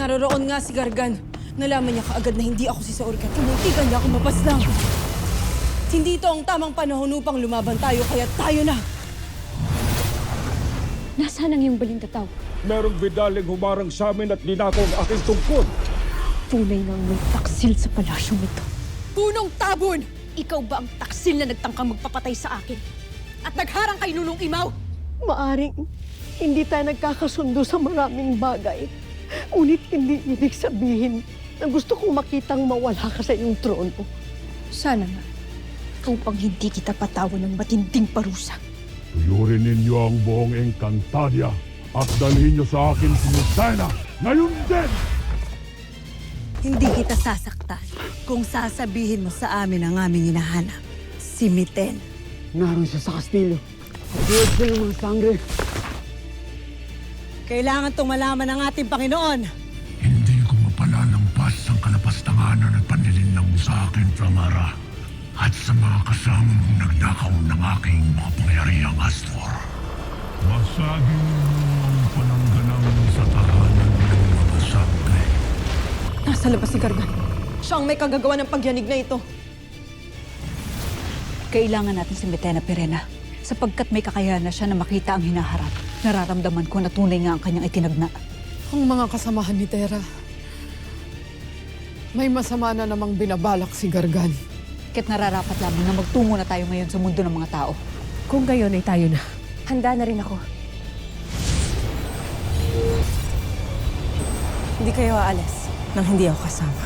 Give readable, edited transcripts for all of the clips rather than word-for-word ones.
Naroroon nga si Gargan. Nalaman niya kaagad na hindi ako si Saor kaya tinitigan niya ako mapaslang. Hindi ito ang tamang panahon upang lumaban tayo, kaya tayo na! Nasaan ang iyong balintataw? Merong bidaling humarang sa amin at ninakaw ang aking tungkod. Tunay ngang may taksil sa palasyong ito. Punong tabon! Ikaw ba ang taksil na nagtangkang magpapatay sa akin? At nagharang kay Nunong Imaw? Maaring hindi tayo nagkakasundo sa maraming bagay. Ngunit hindi ibig sabihin na gusto kong makitang mawala ka sa iyong trono. Sana nga. Upang hindi kita patawan ng matinding parusa. Tuyurin ninyo ang buong Encantadia at dalhin nyo sa akin si Lucina ngayon din! Hindi kita sasaktan kung sasabihin mo sa amin ang aming hinahanap. Si Miten. Naroon siya sa kastilyo. Pagdiwag siya ng mga sangre. Kailangan itong malaman ng ating Panginoon. Hindi ko mapalalampas ang kalapastanganan at panlilinlang mo sa akin, Flamara. At sa mga kasama mong nagnakaw ng aking makapangyarihang Astor. Basagin mo ang panangganang sa tahanan ng mga sangre. Nasa labas si Gargan. Siya ang may kagagawa ng pagyanig na ito. Kailangan natin si Metena Perena sapagkat may kakayahan na siya na makita ang hinaharap. Nararamdaman ko na tunay nga ang kanyang itinagna. Ang mga kasamahan ni Tera. May masama na namang binabalak si Gargan. Kaya't nararapat lamang na magtungo na tayo ngayon sa mundo ng mga tao. Kung gayon ay tayo na. Handa na rin ako. Hindi kayo aalis nang hindi ako kasama.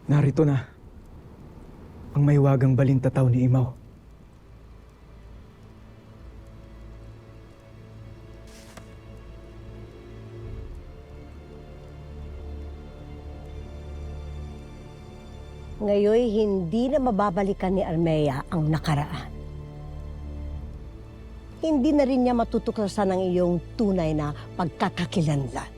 Narito na ang mahiwagang balintataw ni Imaw. Ngayon, hindi na mababalikan ni Armea ang nakaraan. Hindi na rin niya matutuklasan ang iyong tunay na pagkakakilanlan.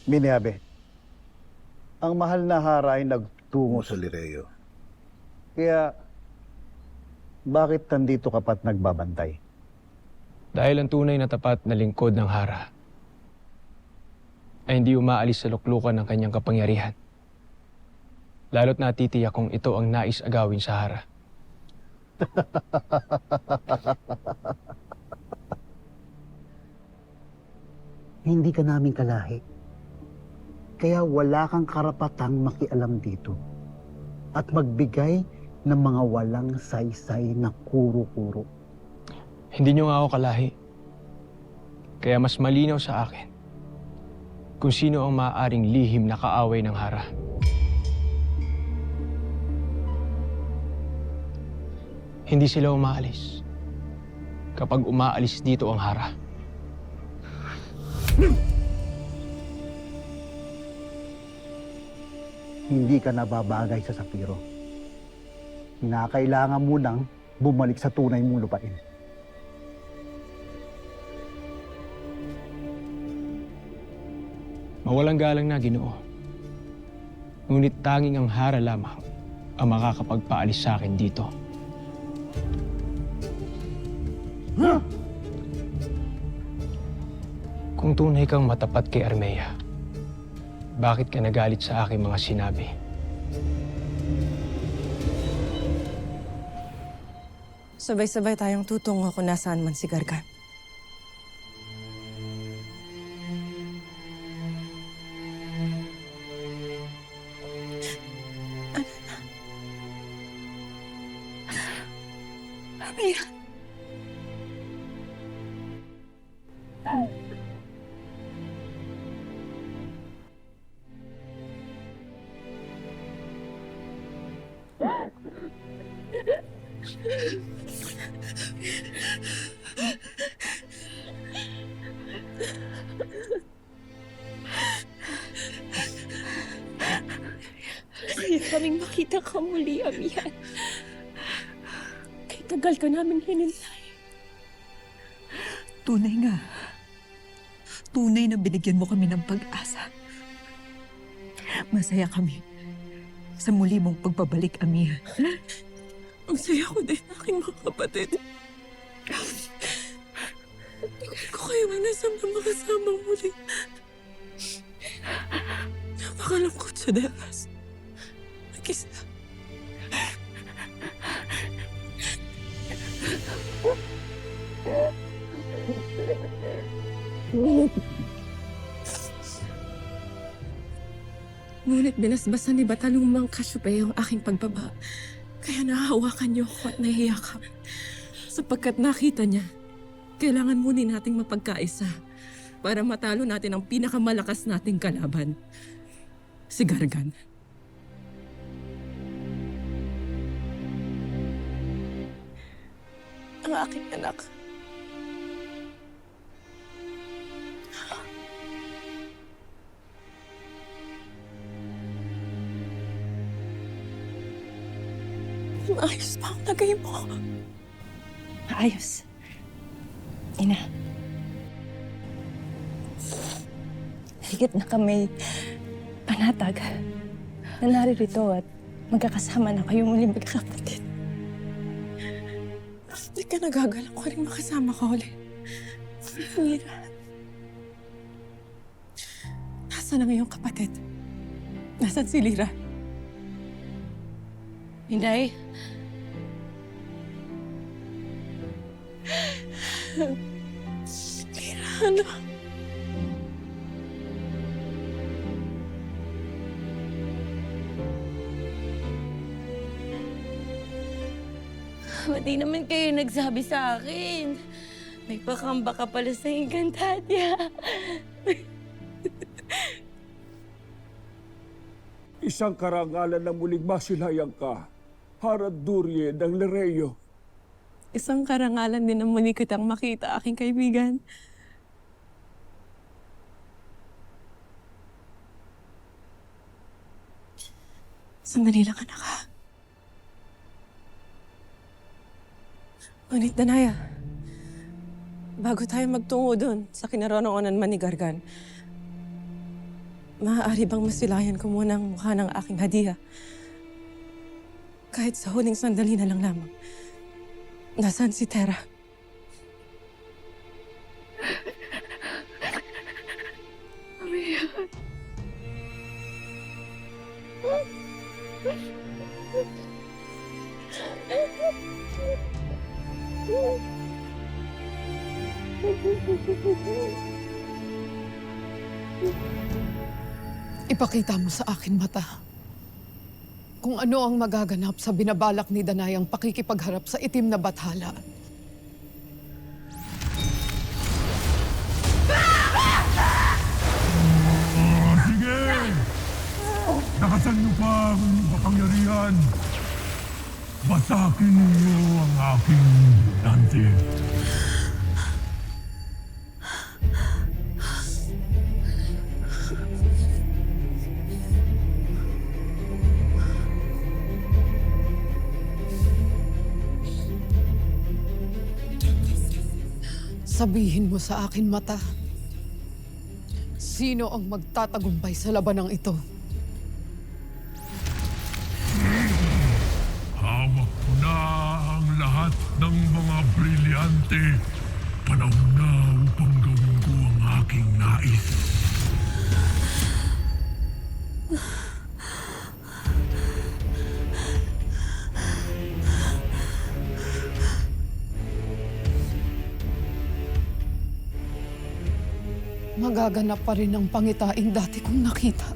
Miniabe, ang mahal na Hara ay nagtungo sa Lireo. Kaya, bakit nandito ka pa't nagbabantay? Dahil ang tunay na tapat na lingkod ng Hara ay hindi umaalis sa luklukan ng kanyang kapangyarihan. Lalo't natitiyak kung ito ang nais agawin sa Hara. Hindi ka namin kalahi. Kaya wala kang karapatang makialam dito at magbigay ng mga walang saysay na kuro-kuro. Hindi niyo nga ako kalahi. Kaya mas malinaw sa akin kung sino ang maaaring lihim na kaaway ng Hara. Hindi sila umaalis kapag umaalis dito ang Hara. Hindi ka nababagay sa Sapiro. Kinakailangan mo nang bumalik sa tunay mong lupain. Mawalang galang na, Ginoo. Ngunit tanging ang Hara lamang ang makakapagpaalis sa akin dito. Kung tunay kang matapat kay Armea, bakit ka nagalit sa aking mga sinabi? Sabay-sabay tayong tutungo kung nasaan man si Gargan. Kaya kaming makita ka muli, Amihan. Kay tagal ka namin hinintay. Tunay nga. Tunay na binigyan mo kami ng pag-asa. Masaya kami sa muli mong pagbabalik, Amihan. Ang saya ko din, aking mga kapatid. Tagal ko kayo nasama makasama muli. Napakalungkot sa Devas. Mag-isa. Ngunit binasbasan ni Batalumang Kasyupe ang aking pagbaba. Kaya nahahawakan niyo ako at nahihiyakap. Sapagkat nakita niya, kailangan muli nating mapagkaisa para matalo natin ang pinakamalakas nating kalaban, si Gargan. Ang aking anak. Maayos ba ang lagay mo? Ayos. Ina. Higit na kami panatag na naririto at magkakasama na kayo muli magkakapatid. Hindi ka nagagalang ko rin makasama ka ulit. Mira. Nasaan ang iyong kapatid? Nasaan si Lira? Inay. Lira, ano? Pati naman kayo nagsabi sa akin. May pakamba ka pala sa Encantadia. Isang karangalan na muling masilayang ka. Harad Durye ng Lereo. Isang karangalan din ang muli kitang makita, aking kaibigan. Sandali lang, anak ha. Ngunit, Danaya, bago tayo magtungo doon sa kinaroroonan man ni Gargan, maaari bang masilayan ko muna ang mukha ng aking hadiya? Kahit sa huling sandali na lang lamang. Nasaan si Tera? Ipakita mo sa akin mata kung ano ang magaganap sa binabalak ni Danayang pakikipagharap sa itim na bathala. Sige! Nakasan niyo pa ang kapangyarihan. Basakin niyo ang aking dante. Sabihin mo sa akin mata, sino ang magtatagumpay sa labanang ito? Hawak ko na ang lahat Dante, panahon na upang gawin ko ang aking nais. Magaganap pa rin ang pangitaing dati kong nakita.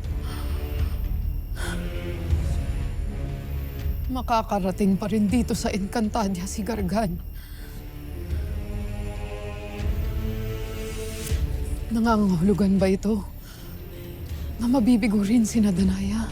Makakarating pa rin dito sa Encantadia si Gargan. Nangangahulugan ba ito na mabibigo rin si Danaya?